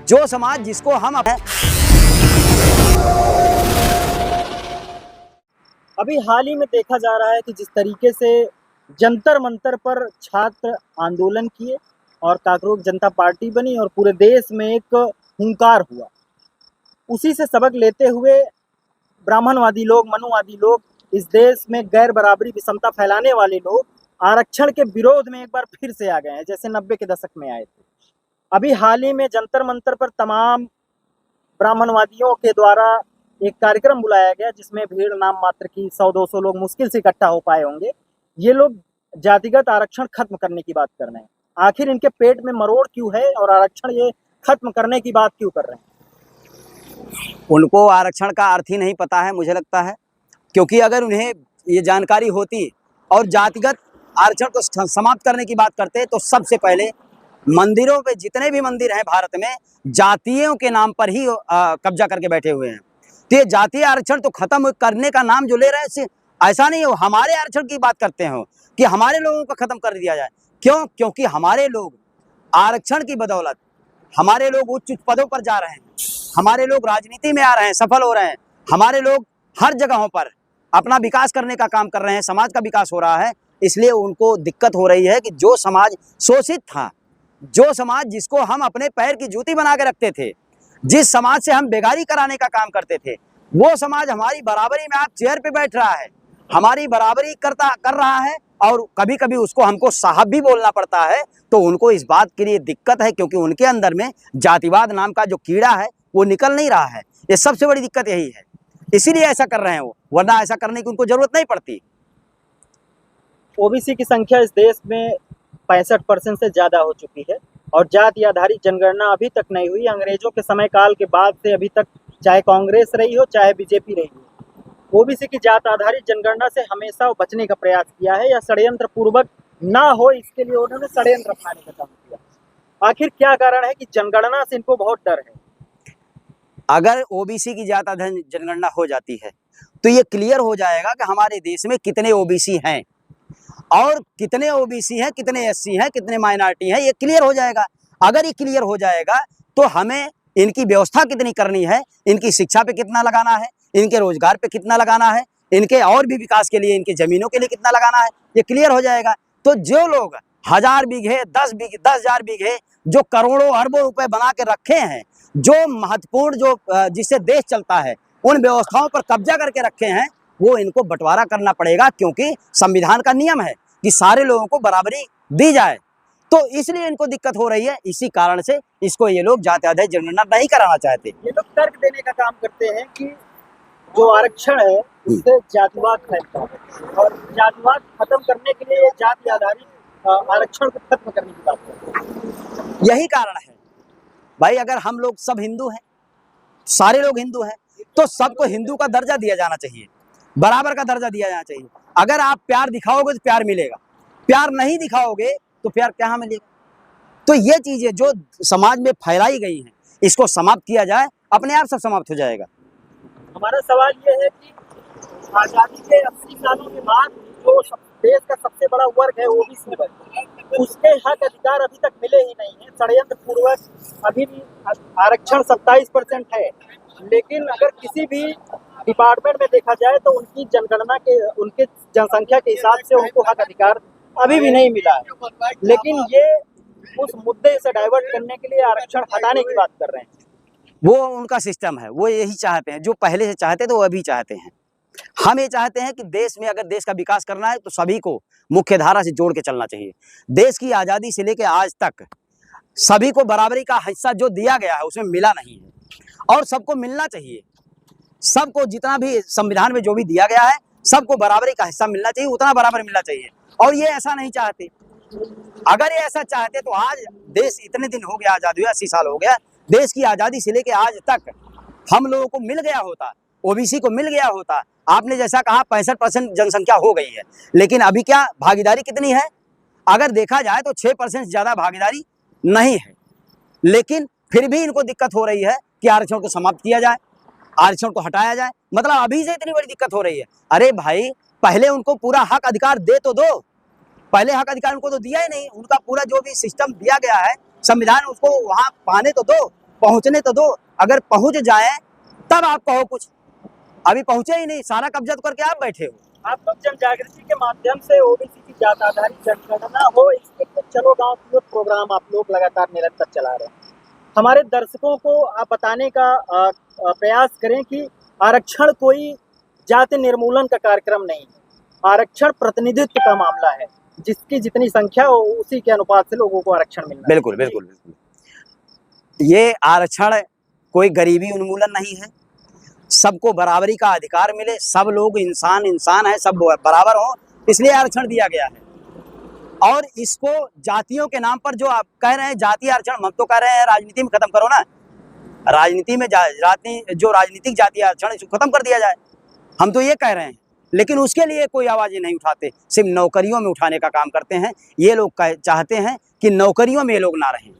जो समाज जिसको हम अभी हाल ही में देखा जा रहा है कि जिस तरीके से जंतर मंतर पर छात्र आंदोलन किए और काकरोग जनता पार्टी बनी और पूरे देश में एक हुंकार हुआ, उसी से सबक लेते हुए ब्राह्मणवादी लोग, मनुवादी लोग, इस देश में गैर बराबरी विषमता फैलाने वाले लोग आरक्षण के विरोध में एक बार फिर से आ गए हैं, जैसे 90 के दशक में आए थे। अभी हाल ही में जंतर मंतर पर तमाम ब्राह्मणवादियों के द्वारा एक कार्यक्रम बुलाया गया, जिसमें भीड़ नाम मात्र की 100-200 लोग मुश्किल से इकट्ठा हो पाए होंगे। ये लोग जातिगत आरक्षण खत्म करने की बात कर रहे हैं। आखिर इनके पेट में मरोड़ क्यों है और आरक्षण ये खत्म करने की बात क्यों कर रहे हैं? उनको आरक्षण का अर्थ ही नहीं पता है, मुझे लगता है। क्योंकि अगर उन्हें ये जानकारी होती और जातिगत आरक्षण को समाप्त करने की बात करते तो सबसे पहले मंदिरों पे, जितने भी मंदिर हैं भारत में, जातियों के नाम पर ही कब्जा करके बैठे हुए हैं। तो ये जातीय आरक्षण तो खत्म करने का नाम जो ले रहे हैं, ऐसा नहीं हो हमारे आरक्षण की बात करते हो कि हमारे लोगों को खत्म कर दिया जाए। क्यों? क्योंकि हमारे लोग आरक्षण की बदौलत, हमारे लोग उच्च पदों पर जा रहे हैं, हमारे लोग राजनीति में आ रहे हैं, सफल हो रहे हैं, हमारे लोग हर जगहों पर अपना विकास करने का काम कर रहे हैं, समाज का विकास हो रहा है। इसलिए उनको दिक्कत हो रही है कि जो समाज शोषित था, जो समाज जिसको हम अपने पैर की जूती बना के रखते थे, जिस समाज से हम बेगारी कराने का काम करते थे, वो समाज हमारी बराबरी में आप चेयर पे बैठ रहा है, हमारी बराबरी कर रहा है, और कभी कभी उसको हमको साहब भी बोलना पड़ता है। तो उनको इस बात के लिए दिक्कत है, क्योंकि उनके अंदर में जातिवाद नाम का जो कीड़ा है वो निकल नहीं रहा है। ये सबसे बड़ी दिक्कत यही है, इसीलिए ऐसा कर रहे हैं वो, वरना ऐसा करने की उनको जरूरत नहीं पड़ती। ओबीसी की संख्या इस देश में 65% से ज्यादा हो चुकी है और जाति आधारित जनगणना अभी तक नहीं हुई। अंग्रेजों के समय काल के बाद से अभी तक, चाहे कांग्रेस रही हो चाहे बीजेपी रही हो, ओबीसी की जात आधारित जनगणना से हमेशा बचने का प्रयास किया है या षड्यंत्र पूर्वक ना हो इसके लिए उन्होंने षड्यंत्र अपनाने का काम किया। आखिर क्या कारण है कि जनगणना से इनको बहुत डर है? अगर ओबीसी की जात आधारित जनगणना हो जाती है तो ये क्लियर हो जाएगा कि हमारे देश में कितने ओबीसी हैं और कितने ओबीसी हैं, कितने एससी हैं, कितने माइनॉरिटी हैं, ये क्लियर हो जाएगा। अगर ये क्लियर हो जाएगा तो हमें इनकी व्यवस्था कितनी करनी है, इनकी शिक्षा पे कितना लगाना है, इनके रोजगार पे कितना लगाना है, इनके और भी विकास के लिए, इनके जमीनों के लिए कितना लगाना है, ये क्लियर हो जाएगा। तो जो लोग 1000 बीघे, 10,000 बीघे, जो करोड़ों अरबों रुपए बना के रखे हैं, जो महत्वपूर्ण, जो जिससे देश चलता है, उन व्यवस्थाओं पर कब्जा करके रखे हैं, वो इनको बंटवारा करना पड़ेगा। क्योंकि संविधान का नियम है कि सारे लोगों को बराबरी दी जाए। तो इसलिए इनको दिक्कत हो रही है, इसी कारण से इसको ये लोग जाति आधारित जनगणना नहीं कराना चाहते। ये लोग तर्क देने का काम करते हैं कि जो आरक्षण है उससे जातिवाद फैलता है और जातिवाद खत्म करने के लिए जाति आधारित आरक्षण को खत्म करने की बात करते हैं। यही कारण है भाई। अगर हम लोग सब हिंदू हैं, सारे लोग हिंदू हैं, तो सबको हिंदू का दर्जा दिया जाना चाहिए, बराबर का दर्जा दिया जाना चाहिए। अगर आप प्यार दिखाओगे तो प्यार मिलेगा, प्यार नहीं दिखाओगे तो प्यार क्या मिलेगा? तो ये चीजें जो समाज में फैलाई गई हैं, इसको समाप्त किया जाए, अपने आप सब समाप्त हो जाएगा। हमारा सवाल ये है कि आजादी के 80 सालों के बाद जो देश का सबसे बड़ा वर्ग है ओबीसी वर्ग, उसके हक अधिकार अभी तक मिले ही नहीं है। षड्यंत्र पूर्वक अभी भी आरक्षण 27% है, लेकिन अगर किसी भी डिपार्टमेंट में देखा जाए तो उनकी जनगणना के, उनके जनसंख्या के हिसाब से उनको हक अधिकार अभी भी नहीं मिला है। लेकिन ये उस मुद्दे से डाइवर्ट करने के लिए आरक्षण हटाने की बात कर रहे हैं। वो उनका सिस्टम है, वो यही चाहते हैं, जो पहले से चाहते थे वो अभी चाहते हैं। हम ये चाहते हैं कि देश में अगर देश का विकास करना है तो सभी को मुख्य धारा से जोड़ के चलना चाहिए। देश की आज़ादी से लेकर आज तक सभी को बराबरी का हिस्सा जो दिया गया है उसमें मिला नहीं है, और सबको मिलना चाहिए। सबको जितना भी संविधान में जो भी दिया गया है, सबको बराबरी का हिस्सा मिलना चाहिए, उतना बराबर मिलना चाहिए। और ये ऐसा नहीं चाहते। अगर ये ऐसा चाहते तो आज देश, इतने दिन हो गया आज़ाद हुआ, 80 साल हो गया, देश की आज़ादी से लेकर आज तक हम लोगों को मिल गया होता, ओबीसी को मिल गया होता। आपने जैसा कहा 65% जनसंख्या हो गई है, लेकिन अभी क्या भागीदारी कितनी है? अगर देखा जाए तो 6% ज्यादा भागीदारी नहीं है। लेकिन फिर भी इनको दिक्कत हो रही है कि आरक्षण को समाप्त किया जाए, आरक्षण को हटाया जाए। मतलब अभी से इतनी बड़ी दिक्कत हो रही है। अरे भाई, पहले उनको पूरा हक अधिकार दे तो दो। पहले हक अधिकार उनको तो दिया ही नहीं। उनका पूरा जो भी सिस्टम दिया गया है, संविधान, उसको वहां पाने तो दो। पहुंचने तो दो, अगर पहुंच जाए तब आप कहो कुछ। अभी पहुंचे ही नहीं, सारा कब्जा करके आप बैठे हो। आप लोग जन जागृति के माध्यम से ओबीसी की जात आधारित जनगणना हो, इसके चलो गांव की ओर प्रोग्राम आप लोग लगातार निरंतर चला रहे हैं। हमारे दर्शकों को आप बताने का प्रयास करें कि आरक्षण कोई जाति निर्मूलन का कार्यक्रम नहीं है। आरक्षण प्रतिनिधित्व का मामला है, जिसकी जितनी संख्या हो उसी के अनुपात से लोगों को आरक्षण मिलना है। बिल्कुल बिल्कुल बिल्कुल। ये आरक्षण कोई गरीबी उन्मूलन नहीं है, सबको बराबरी का अधिकार मिले, सब लोग इंसान है, सब बराबर हो, इसलिए आरक्षण दिया गया है। और इसको जातियों के नाम पर जो आप कह रहे हैं जाति आरक्षण, हम तो कह रहे हैं राजनीति में खत्म करो ना, राजनीति में जो राजनीतिक जाति आरक्षण इसको खत्म कर दिया जाए, हम तो ये कह रहे हैं। लेकिन उसके लिए कोई आवाज़ नहीं उठाते, सिर्फ नौकरियों में उठाने का काम करते हैं। ये लोग चाहते हैं कि नौकरियों में ये लोग ना रहें।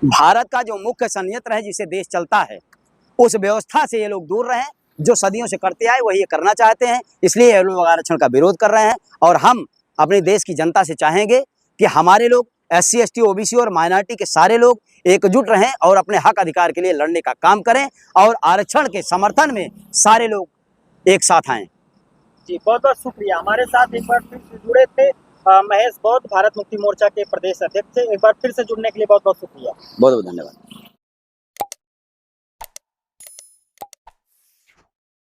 भारत का जो मुख्य संयंत्र है जिससे देश चलता है, उस व्यवस्था से ये लोग दूर रहें, जो सदियों से करते आए वही ये करना चाहते हैं। इसलिए ये लोग आरक्षण का विरोध कर रहे हैं। और हम अपने देश की जनता से चाहेंगे कि हमारे लोग SC ST OBC और माइनॉरिटी के सारे लोग एकजुट रहें और अपने हक अधिकार के लिए लड़ने का काम करें, और आरक्षण के समर्थन में सारे लोग एक साथ आएं। जी, बहुत बहुत शुक्रिया। हमारे साथ एक बार फिर से जुड़े थे महेश बौद्ध, भारत मुक्ति मोर्चा के प्रदेश अध्यक्ष। एक बार फिर से जुड़ने के लिए बहुत बहुत शुक्रिया। बहुत बहुत धन्यवाद।